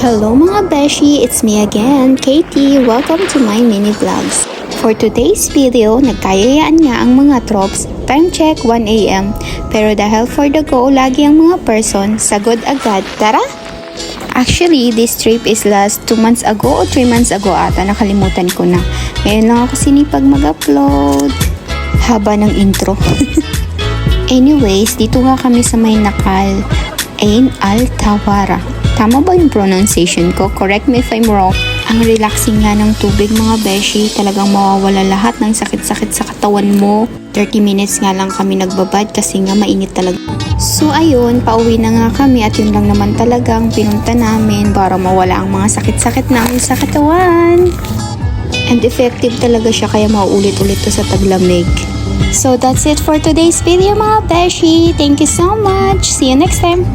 Hello mga beshi, it's me again, Katie. Welcome to my mini vlogs. For today's video, nagkayayaan nga ang mga tropes, time check 1 AM. Pero dahil for the go, lagi ang mga person, sagod agad. Tara! Actually, this trip is last 2 months ago o 3 months ago ata, nakalimutan ko na. Ngayon lang ako sinipag mag-upload. Haba ng intro. Anyways, dito nga kami sa may Nakal, Ain Al-Tawara. Tama ba yung pronunciation ko? Correct me if I'm wrong. Ang relaxing nga ng tubig mga beshi, talagang mawawala lahat ng sakit-sakit sa katawan mo. 30 minutes nga lang kami nagbabad kasi nga mainit talaga. So ayun, pauwi na nga kami at yun lang naman talagang pinunta namin para mawala ang mga sakit-sakit namin sa katawan. And effective talaga siya kaya mauulit-ulit to sa taglamig. So that's it for today's video mga beshi. Thank you so much. See you next time.